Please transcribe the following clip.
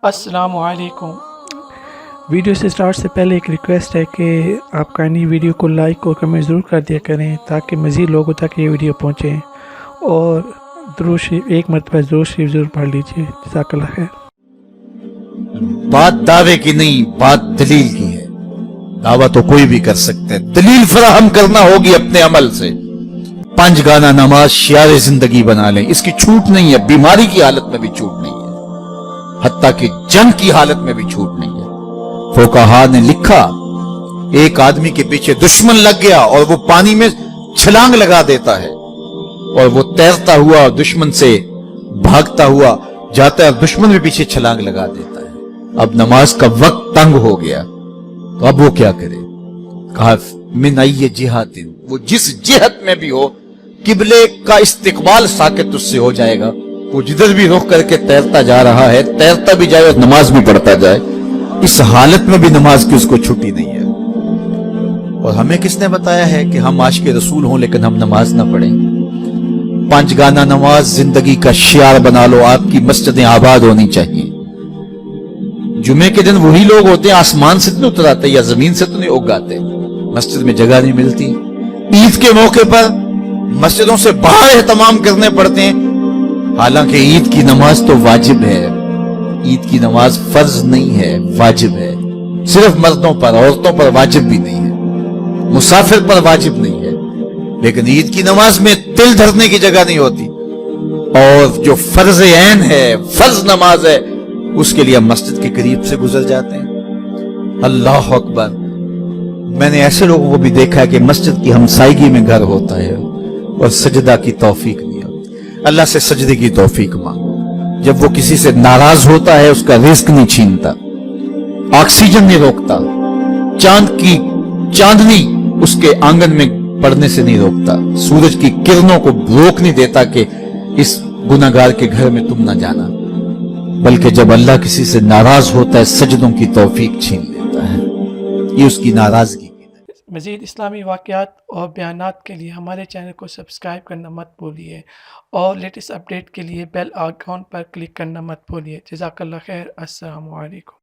السلام علیکم۔ ویڈیو سے سٹارٹ سے پہلے ایک ریکویسٹ ہے کہ آپ کائنڈلی ویڈیو کو لائک اور کمنٹ ضرور کر دیا کریں تاکہ مزید لوگوں تک یہ ویڈیو پہنچے، اور درود شریف ایک مرتبہ درود شریف ضرور پڑھ لیجیے۔ جزاک اللہ خیر۔ بات دعوے کی نہیں، بات دلیل کی ہے۔ دعویٰ تو کوئی بھی کر سکتے، دلیل فراہم کرنا ہوگی اپنے عمل سے۔ 5 گانا نماز شعار زندگی بنا لیں، اس کی چھوٹ نہیں ہے، بیماری کی حالت میں بھی چھوٹ نہیں ہے، حتیٰ کہ جنگ کی حالت میں بھی چھوٹ نہیں ہے۔ فقہا نے لکھا ایک آدمی کے پیچھے دشمن لگ گیا اور وہ پانی میں چھلانگ لگا دیتا ہے، اور وہ تیرتا ہوا دشمن سے بھاگتا ہوا جاتا ہے اور دشمن بھی پیچھے چھلانگ لگا دیتا ہے۔ اب نماز کا وقت تنگ ہو گیا تو اب وہ کیا کرے؟ کہا من ای جہت، وہ جس جہت میں بھی ہو قبلے کا استقبال ساکت اس سے ہو جائے گا، وہ جدھر بھی رخ کر کے تیرتا جا رہا ہے، تیرتا بھی جائے اور نماز بھی پڑھتا جائے۔ اس حالت میں بھی نماز کی اس کو چھٹی نہیں ہے۔ اور ہمیں کس نے بتایا ہے کہ ہم عاشق رسول ہوں لیکن ہم نماز نہ پڑھیں؟ 5 گانا نماز زندگی کا شعار بنا لو، آپ کی مسجدیں آباد ہونی چاہیے۔ جمعے کے دن وہی لوگ ہوتے ہیں آسمان سے تو نہیں اتراتے یا زمین سے تو نہیں اگاتے، مسجد میں جگہ نہیں ملتی۔ عید کے موقع پر مسجدوں سے باہر اہتمام کرنے پڑتے ہیں، حالانکہ عید کی نماز تو واجب ہے۔ عید کی نماز فرض نہیں ہے، واجب ہے، صرف مردوں پر، عورتوں پر واجب بھی نہیں ہے، مسافر پر واجب نہیں ہے۔ لیکن عید کی نماز میں دل دھرنے کی جگہ نہیں ہوتی، اور جو فرض عین ہے، فرض نماز ہے، اس کے لیے ہم مسجد کے قریب سے گزر جاتے ہیں۔ اللہ اکبر! میں نے ایسے لوگوں کو بھی دیکھا ہے کہ مسجد کی ہمسائیگی میں گھر ہوتا ہے اور سجدہ کی توفیق نہیں ہوتی۔ اللہ سے سجدے کی توفیق مانگو۔ جب وہ کسی سے ناراض ہوتا ہے اس کا رزق نہیں چھینتا، آکسیجن نہیں روکتا، چاند کی چاندنی اس کے آنگن میں پڑنے سے نہیں روکتا، سورج کی کرنوں کو روک نہیں دیتا کہ اس گناہگار کے گھر میں تم نہ جانا، بلکہ جب اللہ کسی سے ناراض ہوتا ہے سجدوں کی توفیق چھین لیتا ہے۔ یہ اس کی ناراضگی کی ہے۔ مزید اسلامی واقعات اور بیانات کے لیے ہمارے چینل کو سبسکرائب کرنا مت بھولیے، اور لیٹسٹ اپڈیٹ کے لیے بیل آئیکن پر کلک کرنا مت بھولیے۔ جزاک اللہ خیر۔ السلام علیکم۔